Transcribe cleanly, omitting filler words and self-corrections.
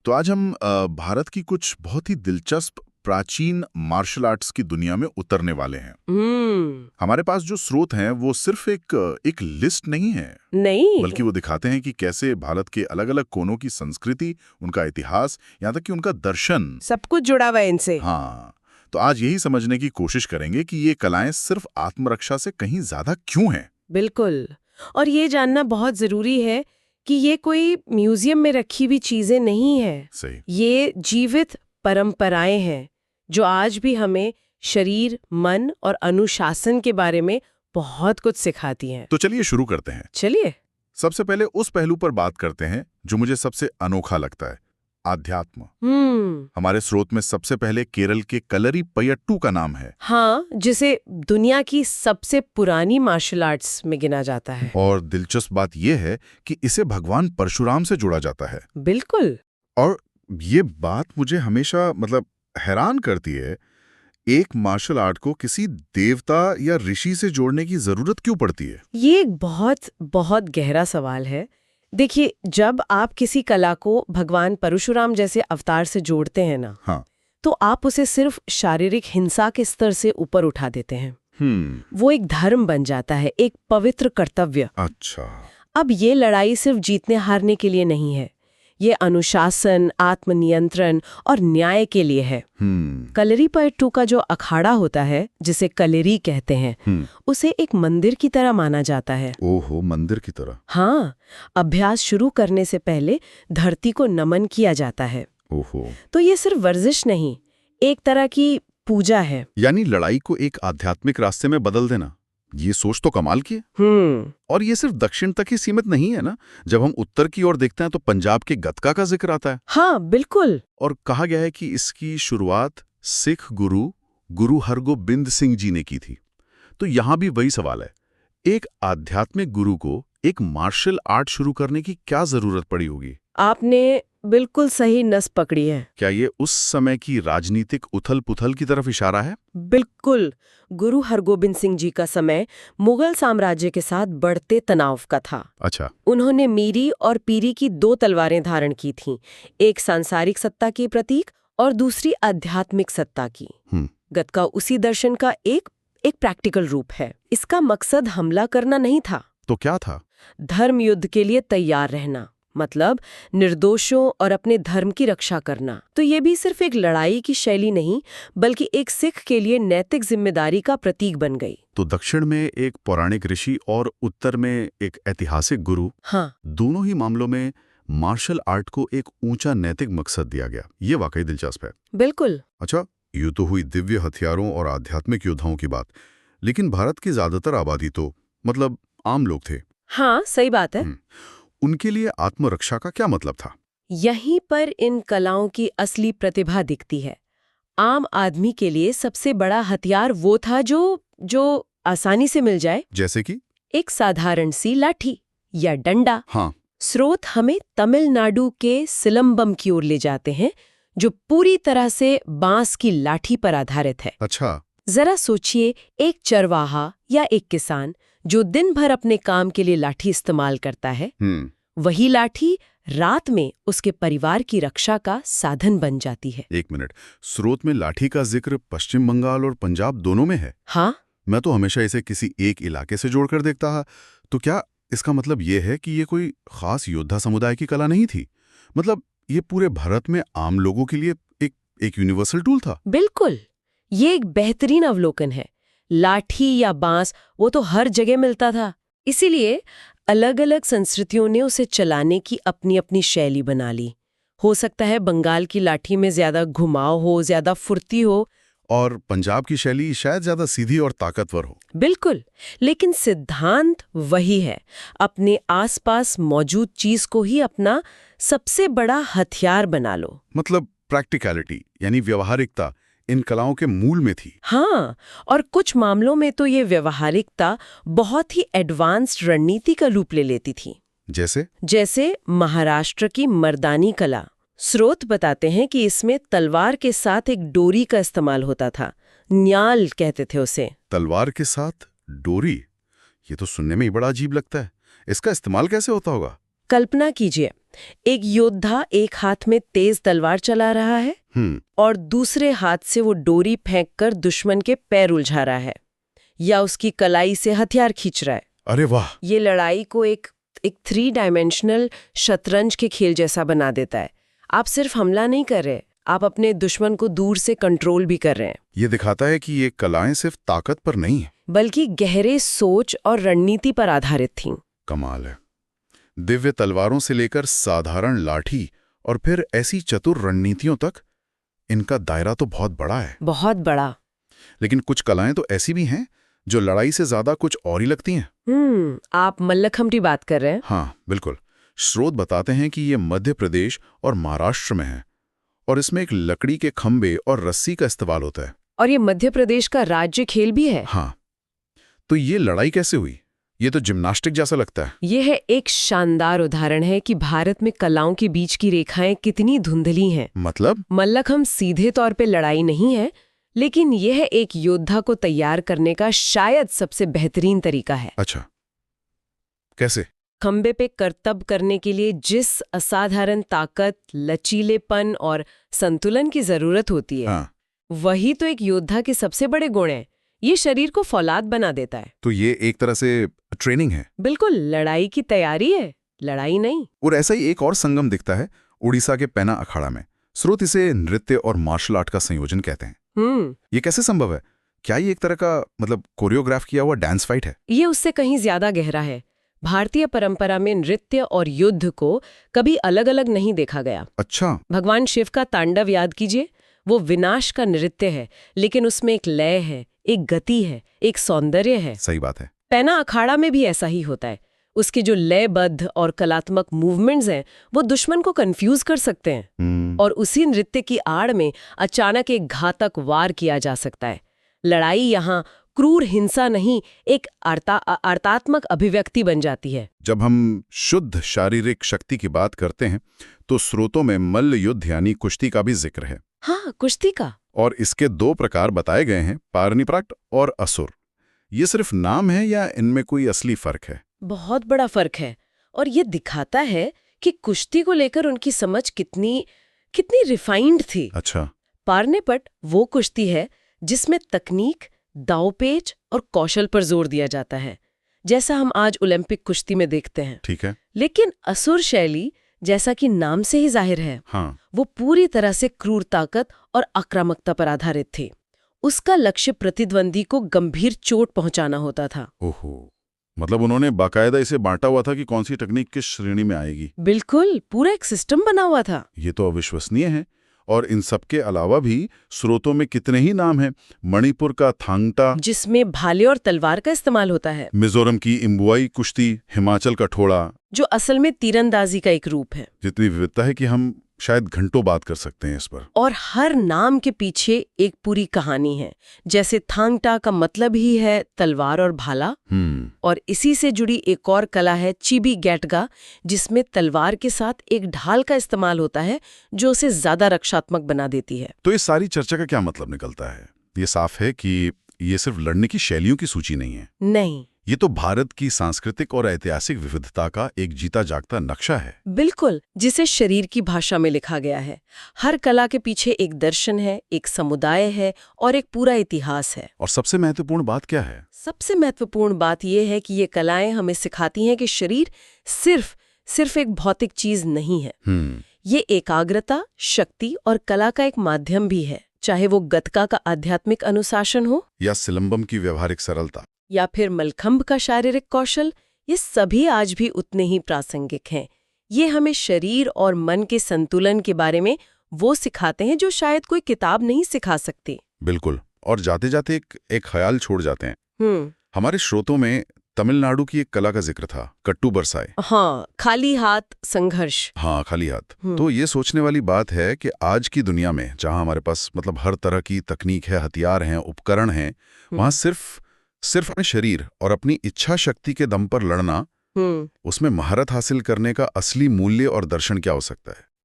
तो आज हम भारत की कुछ बहुत ही दिलचस्प प्राचीन मार्शल आर्ट्स की दुनिया में उतरने वाले हैं। हमारे पास जो स्रोत हैं वो सिर्फ एक लिस्ट नहीं है, नहीं, बल्कि वो दिखाते हैं कि कैसे भारत के अलग अलग कोनों की संस्कृति, उनका इतिहास, यहाँ तक कि उनका दर्शन, सब कुछ जुड़ा हुआ है इनसे। हाँ। तो आज यही समझने की कोशिश करेंगे कि ये कलाएं सिर्फ आत्मरक्षा से कहीं ज्यादा क्यों हैं। बिल्कुल। और ये जानना बहुत जरूरी है कि ये कोई म्यूजियम में रखी हुई चीजें नहीं है। सही। ये जीवित परंपराएं हैं जो आज भी हमें शरीर, मन और अनुशासन के बारे में बहुत कुछ सिखाती हैं। तो चलिए शुरू करते हैं। चलिए। सबसे पहले उस पहलू पर बात करते हैं जो मुझे सबसे अनोखा लगता है, आध्यात्म। हमारे स्रोत में सबसे पहले केरल के कलरी पयट्टू का नाम है। हाँ, जिसे दुनिया की सबसे पुरानी मार्शल आर्ट्स में गिना जाता है। और दिलचस्प बात यह है कि इसे भगवान परशुराम से जोड़ा जाता है। बिल्कुल। और ये बात मुझे हमेशा हैरान करती है, एक मार्शल आर्ट को किसी देवता या ऋषि से जोड़ने की जरूरत क्यों पड़ती है? ये एक बहुत बहुत गहरा सवाल है। देखिए, जब आप किसी कला को भगवान परशुराम जैसे अवतार से जोड़ते हैं ना, हाँ। तो आप उसे सिर्फ शारीरिक हिंसा के स्तर से ऊपर उठा देते हैं। वो एक धर्म बन जाता है, एक पवित्र कर्तव्य। अच्छा। अब ये लड़ाई सिर्फ जीतने हारने के लिए नहीं है, ये अनुशासन, आत्मनियंत्रण और न्याय के लिए है। कलरी पयट्टू का जो अखाड़ा होता है, जिसे कलरी कहते हैं, उसे एक मंदिर की तरह माना जाता है। ओहो, मंदिर की तरह। हाँ, अभ्यास शुरू करने से पहले धरती को नमन किया जाता है। ओहो। तो ये सिर्फ वर्जिश नहीं, एक तरह की पूजा है। यानी लड़ाई को एक आध्यात्मिक रास्ते में बदल देना, ये सोच तो कमाल की है। और ये सिर्फ दक्षिण तक ही सीमित नहीं है ना, जब हम उत्तर की ओर देखते हैं तो पंजाब के गतका का जिक्र आता है। हाँ, बिल्कुल। और कहा गया है कि इसकी शुरुआत सिख गुरु हरगोबिंद सिंह जी ने की थी। तो यहाँ भी वही सवाल है, एक आध्यात्मिक गुरु को एक मार्शल आर्ट शुरू करने की क्या जरूरत पड़ी होगी? आपने बिल्कुल सही नस पकड़ी है। क्या ये उस समय की राजनीतिक उथल-पुथल की तरफ इशारा है? बिल्कुल। गुरु हरगोबिंद सिंह जी का समय मुगल साम्राज्य के साथ बढ़ते तनाव का था। अच्छा। उन्होंने मीरी और पीरी की 2 तलवारें धारण की थीं, एक सांसारिक सत्ता की प्रतीक और दूसरी आध्यात्मिक सत्ता की। गतका उसी दर्शन का एक प्रैक्टिकल रूप है। इसका मकसद हमला करना नहीं था। तो क्या था? धर्म युद्ध के लिए तैयार रहना, मतलब निर्दोषों और अपने धर्म की रक्षा करना। तो ये भी सिर्फ एक लड़ाई की शैली नहीं, बल्कि एक सिख के लिए नैतिक जिम्मेदारी का प्रतीक बन गई। तो दक्षिण में एक पौराणिक ऋषि और उत्तर में एक ऐतिहासिक गुरु, हाँ, दोनों ही मामलों में मार्शल आर्ट को एक ऊंचा नैतिक मकसद दिया गया। ये वाकई दिलचस्प है। बिल्कुल। अच्छा, यूं तो हुई दिव्य हथियारों और आध्यात्मिक योद्धाओं की बात, लेकिन भारत की ज्यादातर आबादी तो आम लोग थे। हाँ, सही बात है। उनके लिए आत्मरक्षा का क्या मतलब था? यहीं पर इन कलाओं की असली प्रतिभा दिखती है। आम आदमी के लिए सबसे बड़ा हथियार वो था जो आसानी से मिल जाए, जैसे कि एक साधारण सी लाठी या डंडा। हाँ। स्रोत हमें तमिलनाडु के सिलंबम की ओर ले जाते हैं, जो पूरी तरह से बांस की लाठी पर आधारित है। अच्छा। जरा सोचिए, एक चरवाहा या एक किसान जो दिन भर अपने काम के लिए लाठी इस्तेमाल करता है, वही लाठी रात में उसके परिवार की रक्षा का साधन बन जाती है। एक मिनट, स्रोत में लाठी का जिक्र पश्चिम बंगाल और पंजाब दोनों में है? हाँ। मैं तो हमेशा इसे किसी एक इलाके से जोड़कर देखता है। तो क्या इसका मतलब ये है कि ये कोई खास योद्धा समुदाय की कला नहीं थी? ये पूरे भारत में आम लोगों के लिए एक यूनिवर्सल टूल था? बिल्कुल, ये एक बेहतरीन अवलोकन है। लाठी या बांस वो तो हर जगह मिलता था, इसीलिए अलग अलग संस्कृतियों ने उसे चलाने की अपनी अपनी शैली बना ली। हो सकता है बंगाल की लाठी में ज्यादा घुमाव हो, ज्यादा फुर्ती हो, और पंजाब की शैली शायद ज्यादा सीधी और ताकतवर हो। बिल्कुल, लेकिन सिद्धांत वही है, अपने आसपास मौजूद चीज को ही अपना सबसे बड़ा हथियार बना लो। प्रैक्टिकलिटी यानी व्यवहारिकता इन कलाओं के मूल में थी। हाँ, और कुछ मामलों में तो ये व्यवहारिकता बहुत ही एडवांस्ड रणनीति का रूप ले लेती थी। जैसे महाराष्ट्र की मर्दानी कला। स्रोत बताते हैं कि इसमें तलवार के साथ एक डोरी का इस्तेमाल होता था, न्याल कहते थे उसे। तलवार के साथ डोरी? ये तो सुनने में ही बड़ा अजीब लगता है। इसका इस्तेमाल कैसे होता होगा? कल्पना कीजिए, एक योद्धा एक हाथ में तेज तलवार चला रहा है और दूसरे हाथ से वो डोरी फेंककर दुश्मन के पैर उलझा रहा है या उसकी कलाई से हथियार खींच रहा है। अरे वाह! ये लड़ाई को एक 3 डायमेंशनल शतरंज के खेल जैसा बना देता है। आप सिर्फ हमला नहीं कर रहे, आप अपने दुश्मन को दूर से कंट्रोल भी कर रहे हैं। ये दिखाता है कि ये कलाएं सिर्फ ताकत पर नहीं है, बल्कि गहरे सोच और रणनीति पर आधारित थीं। कमाल है। दिव्य तलवारों से लेकर साधारण लाठी और फिर ऐसी चतुर रणनीतियों तक, इनका दायरा तो बहुत बड़ा है। बहुत बड़ा। लेकिन कुछ कलाएं तो ऐसी भी हैं जो लड़ाई से ज्यादा कुछ और ही लगती हैं। आप मल्लखंब की बात कर रहे हैं? हाँ, बिल्कुल। स्रोत बताते हैं कि ये मध्य प्रदेश और महाराष्ट्र में है और इसमें एक लकड़ी के खंबे और रस्सी का इस्तेमाल होता है। और ये मध्य प्रदेश का राज्य खेल भी है। हाँ, तो ये लड़ाई कैसे हुई? ये तो जिम्नास्टिक जैसा लगता है। ये है एक शानदार उदाहरण है कि भारत में कलाओं के बीच की रेखाएं कितनी धुंधली हैं। मतलब? मल्लखंब सीधे तौर पे लड़ाई नहीं है, लेकिन यह एक योद्धा को तैयार करने का शायद सबसे बेहतरीन तरीका है। अच्छा, कैसे? खंबे पे करतब करने के लिए जिस असाधारण ताकत, लचीलेपन और संतुलन की जरूरत होती है, वही तो एक योद्धा के सबसे बड़े गुण हैं। ये शरीर को फौलाद बना देता है। तो ये एक तरह से ट्रेनिंग है। बिल्कुल, लड़ाई की तैयारी है, लड़ाई नहीं। और ऐसा ही एक और संगम दिखता है उड़ीसा के पैना अखाड़ा में। स्रोत इसे नृत्य और मार्शल आर्ट का संयोजन कहते हैं। ये कैसे संभव है? क्या ये एक तरह का कोरियोग्राफ किया हुआ डांस फाइट है? ये उससे कहीं ज्यादा गहरा है। भारतीय परंपरा में नृत्य और युद्ध को कभी अलग अलग नहीं देखा गया। अच्छा। भगवान शिव का तांडव याद कीजिए, वो विनाश का नृत्य है, लेकिन उसमें एक लय है, एक गति है, एक सौंदर्य है। सही बात है। पैना अखाड़ा में भी ऐसा ही होता है। उसके जो लयबद्ध और कलात्मक मूवमेंट्स हैं, वो दुश्मन को कंफ्यूज कर सकते हैं। और उसी नृत्य की आड़ में अचानक एक घातक वार किया जा सकता है। लड़ाई यहाँ क्रूर हिंसा नहीं, एक आर्तात्मक अभिव्यक्ति बन जाती है। जब हम शुद्ध शारीरिक शक्ति की बात करते हैं तो स्रोतों में मल्ल युद्ध यानी कुश्ती का भी जिक्र है। हाँ, कुश्ती का। और इसके 2 प्रकार बताए गए हैं, पारनीपट और असुर। ये सिर्फ नाम है या इनमें कोई असली फर्क है? बहुत बड़ा फर्क है, और ये दिखाता है कि कुश्ती को लेकर उनकी समझ कितनी रिफाइंड थी। अच्छा। पारनीपट वो कुश्ती है जिसमें तकनीक, दांवपेच और कौशल पर जोर दिया जाता है, जैसा हम आज ओलंपिक कुश्ती में देखते हैं। ठीक है। लेकिन असुर शैली, जैसा कि नाम से ही जाहिर है, वो पूरी तरह से क्रूर ताकत और आक्रामकता पर आधारित थी। उसका लक्ष्य प्रतिद्वंदी को गंभीर चोट पहुंचाना होता था। ओहो, मतलब उन्होंने बाकायदा इसे बांटा हुआ था कि कौन सी तकनीक किस श्रेणी में आएगी। बिल्कुल, पूरा एक सिस्टम बना हुआ था। ये तो अविश्वसनीय है। और इन सब के अलावा भी स्रोतों में कितने ही नाम हैं। मणिपुर का थांगटा, जिसमें भाले और तलवार का इस्तेमाल होता है। मिजोरम की इम्बुआई कुश्ती, हिमाचल का ठोड़ा, जो असल में तीरंदाजी का एक रूप है। जितनी विविधता है कि हम शायद घंटों बात कर सकते हैं इस पर। और हर नाम के पीछे एक पूरी कहानी है। जैसे थांगटा का मतलब ही है तलवार और भाला। और इसी से जुड़ी एक और कला है चिबी गैटगा, जिसमें तलवार के साथ एक ढाल का इस्तेमाल होता है जो उसे ज्यादा रक्षात्मक बना देती है। तो इस सारी चर्चा का क्या मतलब निकलता है? ये साफ है कि ये सिर्फ लड़ने की शैलियों की सूची नहीं है। नहीं, ये तो भारत की सांस्कृतिक और ऐतिहासिक विविधता का एक जीता जागता नक्शा है। बिल्कुल, जिसे शरीर की भाषा में लिखा गया है। हर कला के पीछे एक दर्शन है, एक समुदाय है और एक पूरा इतिहास है। और सबसे महत्वपूर्ण बात क्या है? सबसे महत्वपूर्ण बात यह है कि ये कलाएं हमें सिखाती हैं कि शरीर सिर्फ एक भौतिक चीज नहीं है। ये एकाग्रता, शक्ति और कला का एक माध्यम भी है, चाहे वो गतका का आध्यात्मिक अनुशासन हो या सिलंबम की व्यवहारिक सरलता या फिर मलखंब का शारीरिक कौशल। ये सभी आज भी उतने ही प्रासंगिक हैं। ये हमें शरीर और मन के संतुलन के बारे में वो सिखाते हैं जो शायद कोई किताब नहीं सिखा सकती। बिल्कुल। और जाते जाते एक ख्याल छोड़ जाते हैं। हमारे श्रोतों में तमिलनाडु की एक कला का जिक्र था, कट्टू बरसाई। हाँ, खाली हाथ संघर्ष। हाँ, खाली हाथ। तो ये सोचने वाली बात है कि आज की दुनिया में जहां हमारे पास हर तरह की तकनीक है, हथियार हैं, उपकरण हैं, वहां सिर्फ अपने शरीर और अपनी इच्छा शक्ति के दम पर लड़ना, उसमें महारत हासिल करने का असली मूल्य और दर्शन क्या हो सकता है?